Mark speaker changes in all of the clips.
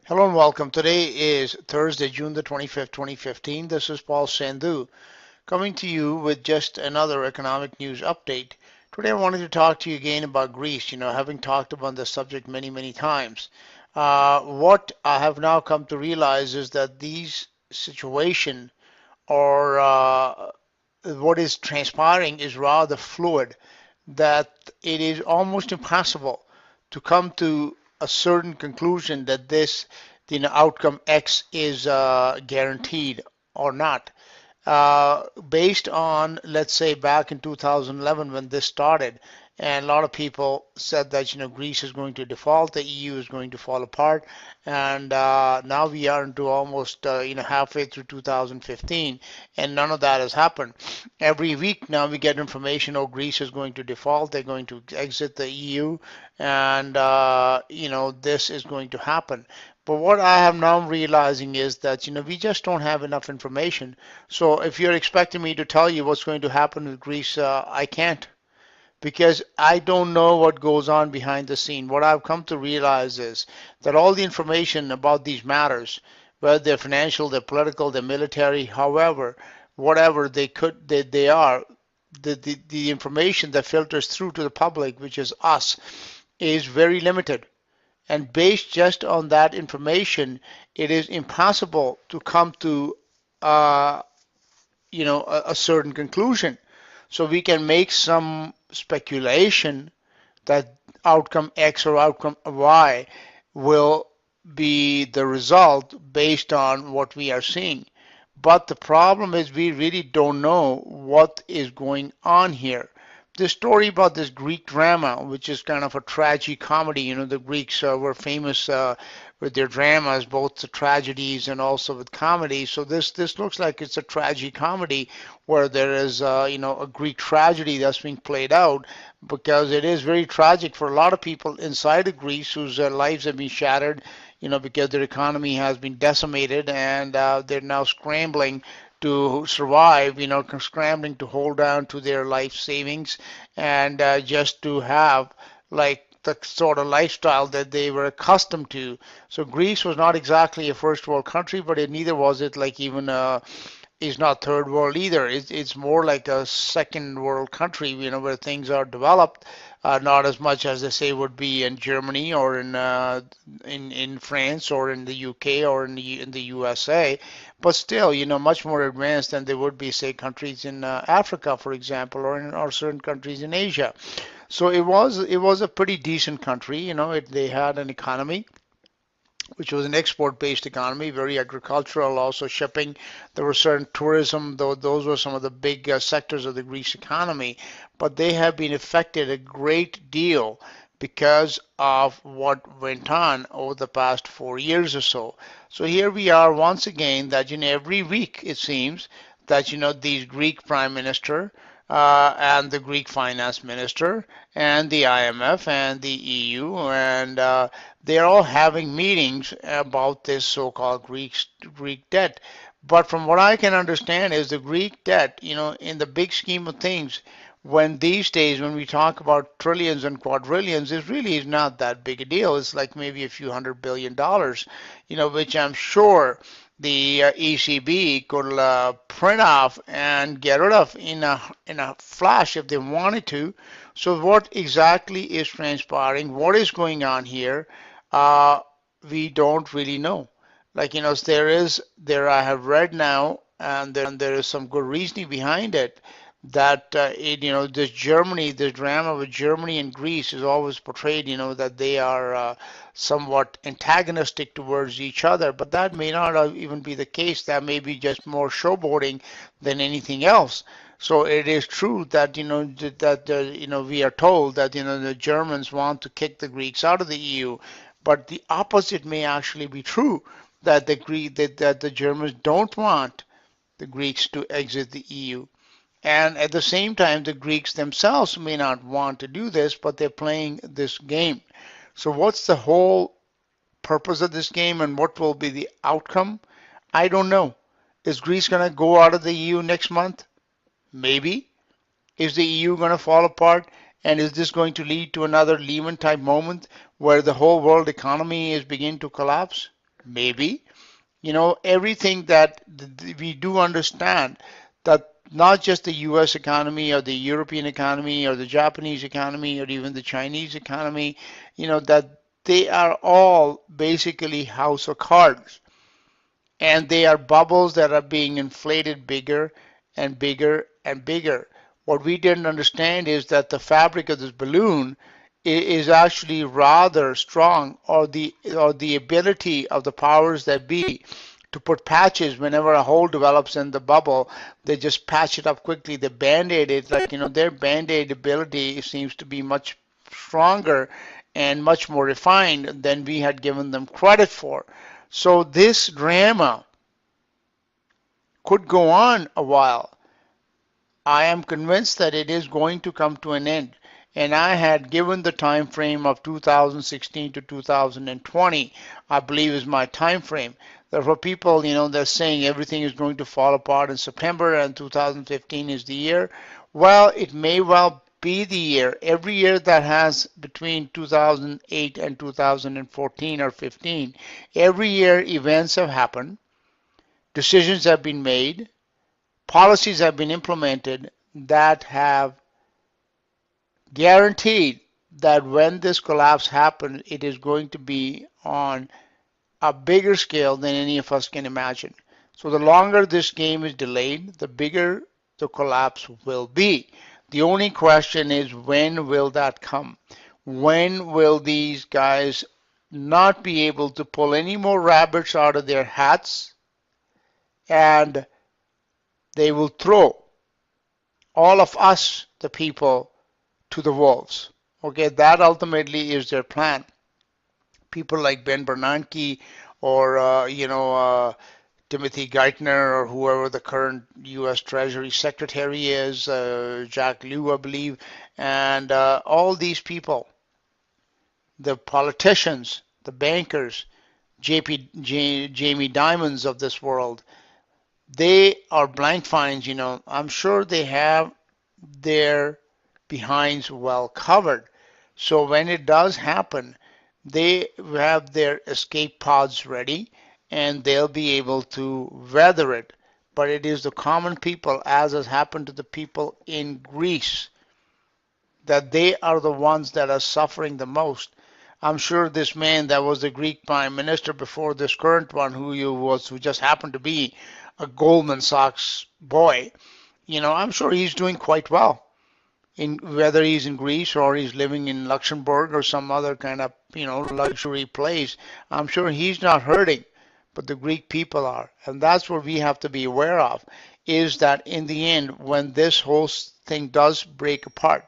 Speaker 1: Hello and welcome. Today is Thursday, June the 25th, 2015. This is Paul Sandhu coming to you with just another economic news update. Today I wanted to talk to you again about Greece, having talked about the subject many, many times. What I have now come to realize is that these situation or what is transpiring is rather fluid, that it is almost impossible to come to a certain conclusion that this outcome X is guaranteed or not. Based on, let's say, back in 2011 when this started, and a lot of people said that Greece is going to default, the EU is going to fall apart, and now we are into almost halfway through 2015, and none of that has happened. Every week now we get information: oh, Greece is going to default, they're going to exit the EU, and this is going to happen. But what I am now realizing is that we just don't have enough information. So if you're expecting me to tell you what's going to happen with Greece, I can't, because I don't know what goes on behind the scene. What I've come to realize is that all the information about these matters, whether they're financial, they're political, they're military, however, whatever they are, the information that filters through to the public, which is us, is very limited. And based just on that information, it is impossible to come to uh, a certain conclusion. So we can make some speculation that outcome X or outcome Y will be the result based on what we are seeing. But the problem is we really don't know what is going on here. This story about this Greek drama, which is kind of a tragic comedy, the Greeks were famous with their dramas, both the tragedies and also with comedy. So this looks like it's a tragic comedy where there is a Greek tragedy that's being played out, because it is very tragic for a lot of people inside of Greece whose lives have been shattered, because their economy has been decimated, and they're now scrambling to survive, scrambling to hold on to their life savings, and just to have like the sort of lifestyle that they were accustomed to. So Greece was not exactly a first world country, but neither was it like even is not third world either. It's more like a second world country, where things are developed, not as much as they say would be in Germany or in France or in the UK or in the USA, but still, much more advanced than they would be, say, countries in Africa, for example, or certain countries in Asia. So it was a pretty decent country. They had an economy which was an export-based economy, very agricultural, also shipping. There was certain tourism, though those were some of the big sectors of the Greece economy, but they have been affected a great deal because of what went on over the past 4 years or so. So here we are once again that every week it seems that these Greek prime minister and the Greek finance minister and the IMF and the EU and they're all having meetings about this so-called Greek debt. But from what I can understand is the Greek debt, in the big scheme of things, when these days when we talk about trillions and quadrillions, it really is not that big a deal. It's like maybe a few $100 billion, which I'm sure the ECB could print off and get rid of in a flash if they wanted to. So what exactly is transpiring? What is going on here? Uh, we don't really know. Like there I have read now, and there is some good reasoning behind it, that this drama with Germany and Greece is always portrayed, that they are somewhat antagonistic towards each other, but that may not even be the case. That may be just more showboating than anything else. So it is true that we are told that the Germans want to kick the Greeks out of the EU, but the opposite may actually be true, that the Germans don't want the Greeks to exit the EU. And at the same time, the Greeks themselves may not want to do this, but they're playing this game. So what's the whole purpose of this game, and what will be the outcome? I don't know. Is Greece going to go out of the EU next month? Maybe. Is the EU going to fall apart? And is this going to lead to another Lehman type moment where the whole world economy is beginning to collapse? Maybe. Everything that we do understand that not just the US economy or the European economy or the Japanese economy or even the Chinese economy, that they are all basically house of cards. And they are bubbles that are being inflated bigger and bigger and bigger. What we didn't understand is that the fabric of this balloon is actually rather strong, or the ability of the powers that be to put patches whenever a hole develops in the bubble. They just patch it up quickly. They band-aid it, like their band-aid ability seems to be much stronger and much more refined than we had given them credit for. So this drama could go on a while. I am convinced that it is going to come to an end. And I had given the time frame of 2016 to 2020, I believe is my time frame. Therefore, people, they're saying everything is going to fall apart in September and 2015 is the year. Well, it may well be the year. Every year that has between 2008 and 2014 or 15, every year events have happened, decisions have been made, policies have been implemented that have guaranteed that when this collapse happens, it is going to be on a bigger scale than any of us can imagine. So the longer this game is delayed, the bigger the collapse will be. The only question is, when will that come? When will these guys not be able to pull any more rabbits out of their hats, and they will throw all of us, the people, to the wolves? Okay, that ultimately is their plan. People like Ben Bernanke or Timothy Geithner or whoever the current U.S. Treasury Secretary is, Jack Lew, I believe, and all these people, the politicians, the bankers, Jamie Dimons of this world, they are blank finds. I'm sure they have their behinds well covered. So when it does happen, they have their escape pods ready and they'll be able to weather it. But it is the common people, as has happened to the people in Greece, that they are the ones that are suffering the most. I'm sure this man that was the Greek prime minister before this current one, who just happened to be a Goldman Sachs boy, I'm sure he's doing quite well. Whether he's in Greece or he's living in Luxembourg or some other kind of luxury place, I'm sure he's not hurting, but the Greek people are. And that's what we have to be aware of, is that in the end, when this whole thing does break apart,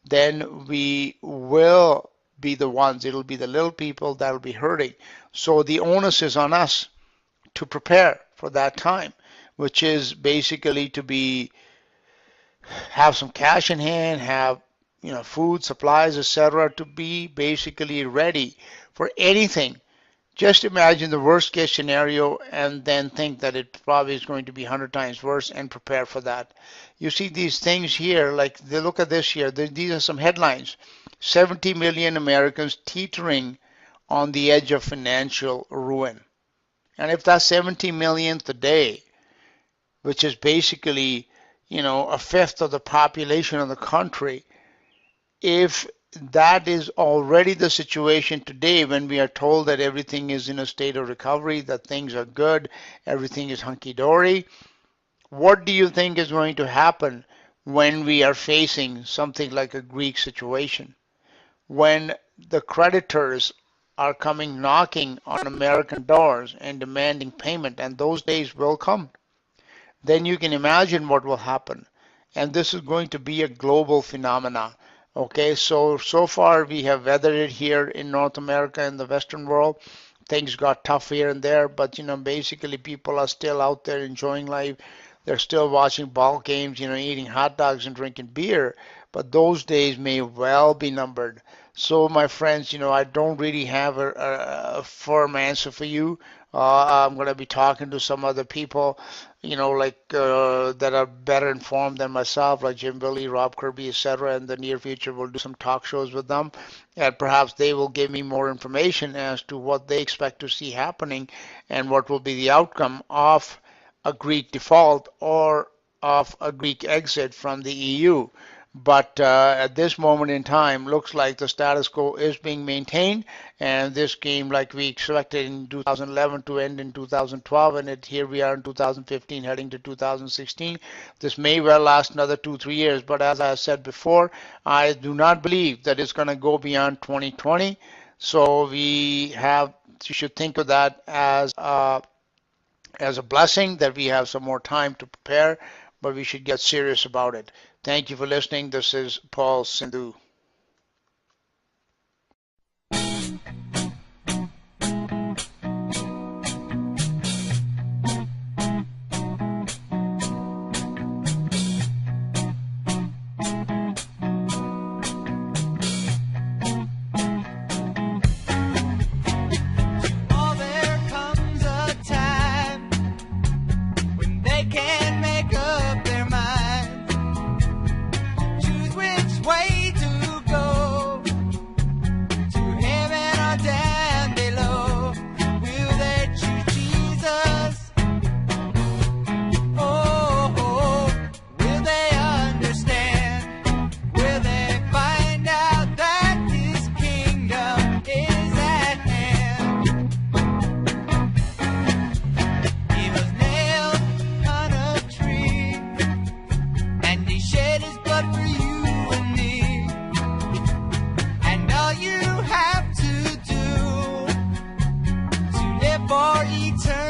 Speaker 1: then we will be the ones, it'll be the little people that'll be hurting. So the onus is on us to prepare for that time, which is basically to have some cash in hand, have food, supplies, etc., to be basically ready for anything. Just imagine the worst case scenario and then think that it probably is going to be 100 times worse and prepare for that. You see these things here, like look at this here. These are some headlines. 70 million Americans teetering on the edge of financial ruin. And if that's 70 millionth a day, which is basically a fifth of the population of the country, if that is already the situation today, when we are told that everything is in a state of recovery, that things are good, everything is hunky-dory, what do you think is going to happen when we are facing something like a Greek situation? When the creditors are coming knocking on American doors and demanding payment, and those days will come, then you can imagine what will happen. And this is going to be a global phenomenon. Okay, so far we have weathered it here in North America, in the Western world. Things got tough here and there, but basically people are still out there enjoying life. They're still watching ball games, eating hot dogs and drinking beer. But those days may well be numbered. So, my friends, I don't really have a firm answer for you. I'm going to be talking to some other people, like that are better informed than myself, like Jim Billy, Rob Kirby, etc. In the near future, we'll do some talk shows with them, and perhaps they will give me more information as to what they expect to see happening and what will be the outcome of a Greek default or of a Greek exit from the EU. But at this moment in time, looks like the status quo is being maintained, and this game, like we expected in 2011 to end in 2012, and here we are in 2015, heading to 2016. This may well last another 2, 3 years, but as I said before, I do not believe that it's going to go beyond 2020. So you should think of that as a blessing that we have some more time to prepare, but we should get serious about it. Thank you for listening. This is Paul Sandhu.
Speaker 2: For eternity.